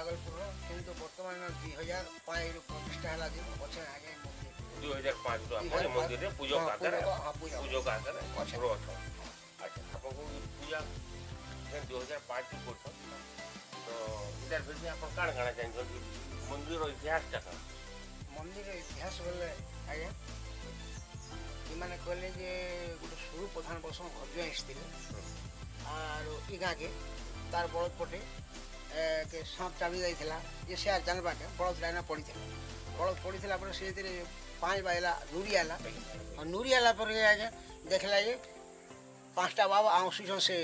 भागलपुर किंतु वर्तमान 2005 प्रतिष्ठा है दिन अच्छे आगे मंदिर 2005 मंदिर पूजक आकार पूजक आकार अच्छा आपको पूजा 2005 को तो इधर फिर आप काण काण चाहिए मंदिर इतिहास टा मंदिर इतिहास बोले आज्ञा इमाने कहले जे गोटे सुरु प्रधान बर्ष अजय आसते और इ गाँ के तार बड़द पटे के सांप चाबी जाइला जे से जानवा के बड़द लाइन पड़ी से 5 बाइला नूरी आला और नूरी आला पर आज्ञा देखला जे 5टा बाबा आंसुछन से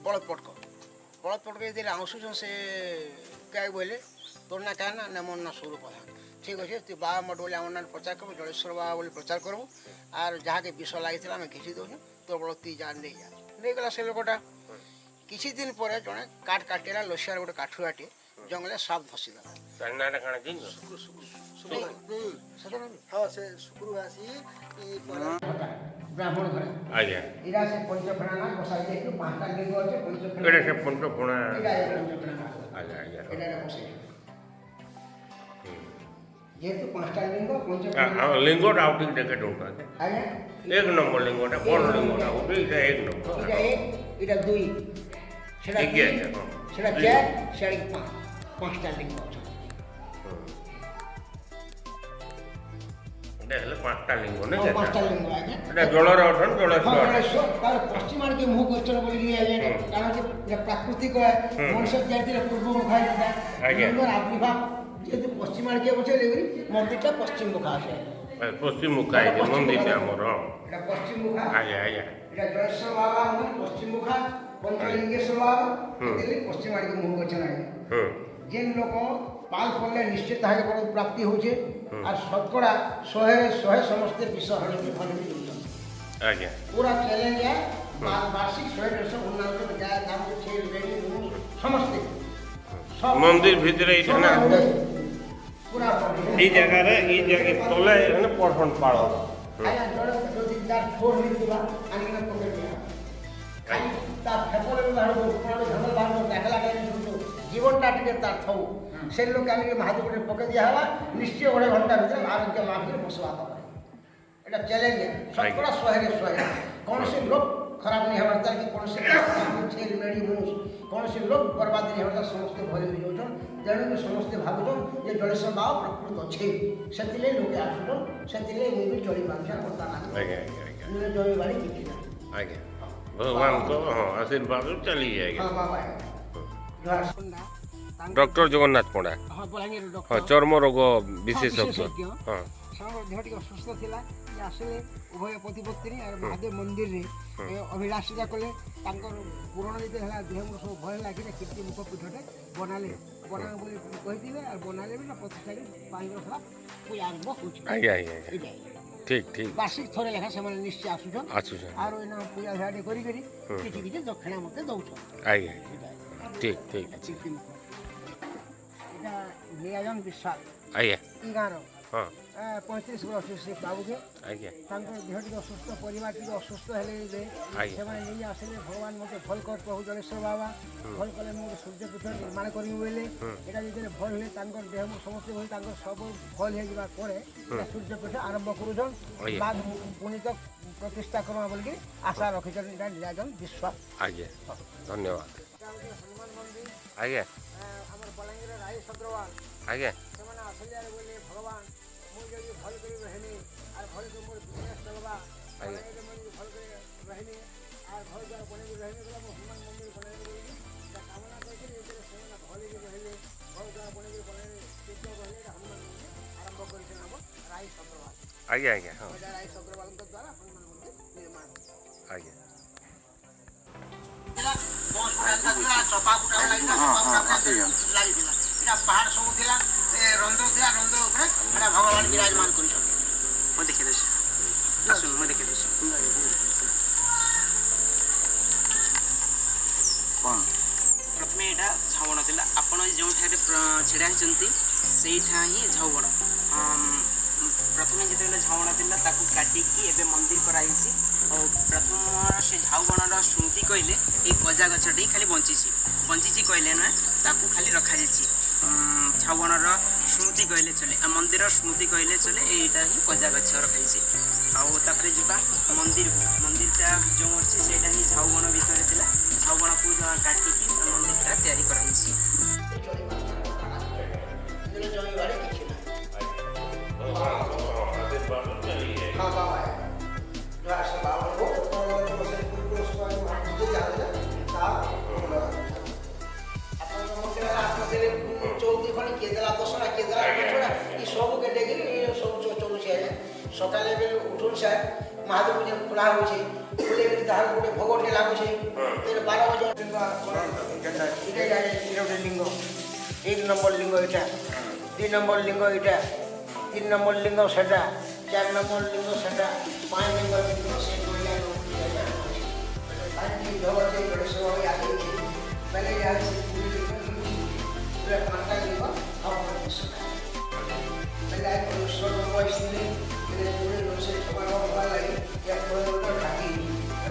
बड़द पटक आंसुछन से क्या बोले तोर ना क्या ना मोर ना सुरु प्रधान ठीक अच्छे तु बाबा मठ बोले आम ना प्रचार करबो जलेश्वर बाबा बोले प्रचार करबो आर जहाँ के विष लगी आम घिची दौन तोर बड़ ती जा नहीं गला से लोकटा किसी दिन पर जड़े काट काटेला लसियार गोटे काठुआटे जंगल साप धसीदेला हाँ से शुक्रवासी ब्राह्मण घर आज्ञा इरा से पंचफेणा ना बसाई दे 5टा लिंग আছে पंचफेणा एटा से पंचफेणा इरा पंचफेणा आज्ञा आज्ञा एटा बसाई जेतु 5टा लिंग पंचफेणा लिंगोट आउटिंग देखे डोटा आज्ञा एक नंबर लिंगोटा बड़ लिंगोटा ओटे इटा एक नंबर इटा 2 सेटा 4 सेटा 5टा लिंग আছে हेले 5टा लिंग ने 5टा लिंग आज्ञा एटा जलर अठन जलेश्वर तार पश्चिम आड़ के मुह क्वेश्चन बोली आज्ञा कारण जे प्राकृतिक मनुष्य जाति पूर्व मुखा लिंगर आविर्भाव जेतु पश्चिम आड़ के बचे लेबरी मंदिरटा पश्चिम मुखा है पश्चिम मुखा है मंदिर से हमर एटा पश्चिम मुखा आज्ञा आज्ञा एटा जलेश्वर बाबा पश्चिम मुखा पंचलिंगेश्वर बाबा दिल्ली पश्चिम आड़ के मुह क्वेश्चन आज्ञा जेन लोक पाल पड़े निश्चित है बड़ प्राप्ति होचे और शतकड़ा 100 समस्ते विष हड़े भले आज्ञा पूरा चैलेंज है वार्षिक 100 उन्नत गाय दाम छेल बेड़ी समस्ते मंदिर भीतर इतना पूरा ई जगह रे ई जगह तले है परफन पाड़ो आया जोड़ दो दिन तार छोड़ नहीं दिबा आनी ना पकड़ दिया खाली ता फेपोले बाहर कोन झंडा बाहर देखला के जीवनटा टिके तार थौ से लोग आनी महादेव को पकड़ दिया हवा निश्चय 1.5 घंटा भीतर आरोग्य लाभ के बसवा दबा एटा चैलेंज है सबकड़ा 100 कौन से लोग खराब नहीं हमारे कि कौन से छेल मेड़ी मनुष्य कौन से लोग बर्बाद नहीं हमारे समस्त भले हो जाउछन तेणु समस्त भागुछन जे जलेश्वर बाबा प्रकृत अच्छे सेतिले लोग आसुछन सेतिले मु भी चली पाछन पता ना आज्ञा आज्ञा नुने जोई वाली किछि ना आज्ञा भगवान को हां आशीर्वाद चली जाएगा हां बाबा डॉक्टर जगन्नाथ पंडा हां बलांगीर हाँ डॉक्टर चर्म रोग विशेषज्ञ हाँ देह टी असुस्थ थिला आसले उभय पति पत्नी और महादेव मंदिर रे अभिलाषिता कले पूरण जो है देह सब भय लगे कीर्ति मुख पीठटे बनाले बना बोली कही और बनाले भी ना प्रतिष्ठा 5 वर्ष पूजा आरंभ हो ठीक ठीक वार्षिक थोड़े लेखा से निश्चय आसुछन और पूजा झाटे करी किसी दक्षिणा मत दौछन आज्ञा ठीक ठीक नियोजन विश्वास आज्ञा ई गाँव हाँ 35 वर्ष से बाबू के आज्ञा देह टी असुस्थ परिवार टी असुस्थ हेले से नहीं आसले भगवान मत भल कर प्रभु जलेश्वर बाबा भल कले मुझे सूर्यपीठ निर्माण करी बोले यहाँ जो भल हे देह समस्त भल सब भल हो सूर्यपीठ आरंभ करुन बाद पुणी तक प्रतिष्ठा करमा बोलिक आशा रखिछन नियोजन विश्वास आज्ञा धन्यवाद हनुमान मंदिर आज्ञा आम बलांगीर राय सग्रवाल आज्ञा से बोले भगवान मुझे भल कर रहने और भल के मोर बिजनेस चलवा मुझे भल कर रहने और भल द्वारा बने रहने गला हनुमान मंदिर बने कामना करके भल रहे भल द्वारा बने चित्र रहे हनुमान मंदिर आरंभ कर राय सग्रवाल आज्ञा आज्ञा हाँ राय सग्रवाल द्वारा हनुमान मंदिर निर्माण आज्ञा पहाड़ सब थिला रंध्र थिला रंध्र ऊपर एटा भगवान विराजमान कर देखे देश देखे देश प्रथम यहाँ झाउबण था आपड़ जो छिड़ा से ही झाउबण प्रथम जो झाउबण था काटिकी एवं मंदिर कराई प्रथम से झाउबण शुंठी कहले ये गजा गछटी खाली बंची कहले नुहे खाली रखा ଛାଉବଣର ସ୍ମୃତି କହିଲେ ଚଲେ ମନ୍ଦିର ସ୍ମୃତି କହିଲେ ଚଲେ ଏଇଟା ହିଁ କଜା ଗଛ ରଖାଯାଇଛି। ଆଉ ତାପରେ ଯିବା ମନ୍ଦିରକୁ। ମନ୍ଦିରଟା ଯେଉଁ ଅଛି ସେଇଟା ହିଁ ଝାଉବଣ ଭିତରେ ଥିଲା। ଝାଉବଣକୁ କାଟିକି ମନ୍ଦିରଟା ତିଆରି କରାଯାଇଛି। ଜମିବାଡ଼ି କିଛି ଚଉକି ଖଣ୍ଡେ କିଏ ଦେଲା ଦଶଟା କିଏ ଦେଲା ପାଞ୍ଚଟା ଏ ସବୁ କେଟେକିରି ସବୁ ଚଲୁଛି ଆଜ୍ଞା। ସକାଳେ ବି ଉଠୁନ୍ ସାର୍ ମହାଦେବ ପୂଜା ଖୋଲା ହେଉଛି ଖୋଲିକିରି ତାହାର ଗୋଟେ ଭୋଗଟେ ଲାଗୁଛି 12 ବଜେ ଲିଙ୍ଗ 1 ନମ୍ବର ଲିଙ୍ଗ ଏଇଟା 2 ନମ୍ବର ଲିଙ୍ଗ ଏଇଟା 3 ନମ୍ବର ଲିଙ୍ଗ ସେଟା 4 ନମ୍ବର ଲିଙ୍ଗ ସେଟା 5 ନମ୍ବର ଲିଙ୍ଗ ସେ ଗଣେଶ ଆଗେଇଛି ବେଲେ ପାଞ୍ଚଟା ଲିଙ୍ଗ ଆସିଥିଲେ ରୋଷେଇ ସମାନ ହେବା ଲାଗି ଢାକି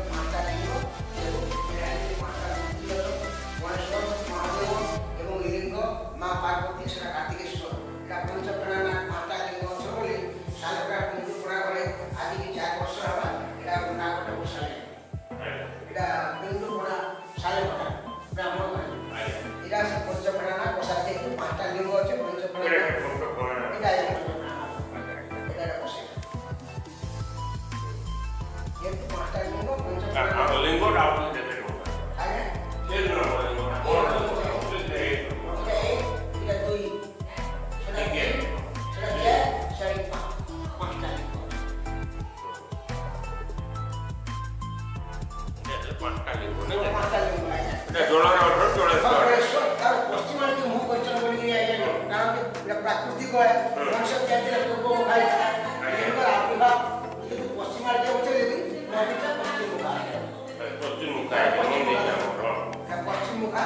ପାଞ୍ଚଟା ଲିଙ୍ଗ ଗଣେଶ ମହାଦେବ ଏବଂ ଲିଙ୍ଗ ମା ପାର୍ବତୀ ସେଟା କାର୍ତ୍ତିକେଶ୍ୱର ଏଇଟା ପଞ୍ଚପ୍ରାଣ ପାଞ୍ଚଟା ଲିଙ୍ଗ ଅଛ ବୋଲି ସାଲପଡ଼ା ପିଣ୍ଡୁପଡ଼ା ଘରେ ଆଜିକି 4 ବର୍ଷ ହେବା ଏଇଟା ନାଗଟା ବସାଲେ ଏଇଟା ପିଣ୍ଡୁପଡ଼ା ସାଲେପଡ଼ା ବ୍ରାହ୍ମଣ ମାନେ ଏଇଟା ସେ ପଞ୍ଚପ୍ରାଣ ବସା ଯାଇକି 5ଟା ଲିଙ୍ଗ ଅଛି ପଞ୍ଚପ୍ରାଣ ପ୍ରାକୃତିକ ମଣିଷ ତିଆରି ପୂର୍ବ ପଶ୍ଚିମାରେ ଉଠେଇଲେ ବି ନଦୀଟା ପଶ୍ଚିମମୁଖା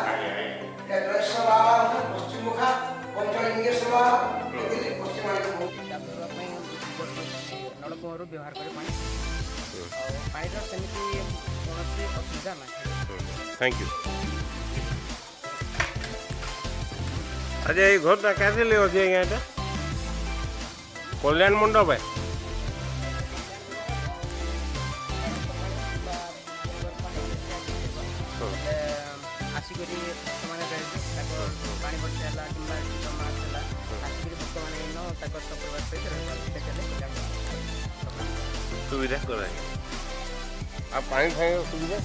ଜଳେଶ୍ୱର ବାବା ପଶ୍ଚିମମୁଖା ପଞ୍ଚଲିଙ୍ଗେଶ୍ୱର ବାବା ପଶ୍ଚିମାରେ ନଳକୂଅରୁ ବ୍ୟବହାର କରି ପାଣି ଆଉ ପାଣିର ସେମିତି କୌଣସି ଅସୁବିଧା ନାହିଁ। Thank you. अच्छा ये घर कैसे ले होती है यहाँ कल्याण मंडप है? ଆସିକରି ସେମାନେ ପାଣି ବର୍ଷା ହେଲା କିମ୍ବା ମାଛ ହେଲା ଆସିକରି ଭକ୍ତମାନେ ତାଙ୍କର ସପରିବାର ସହିତ सुविधा कराए। आप पानी खाए सुविधा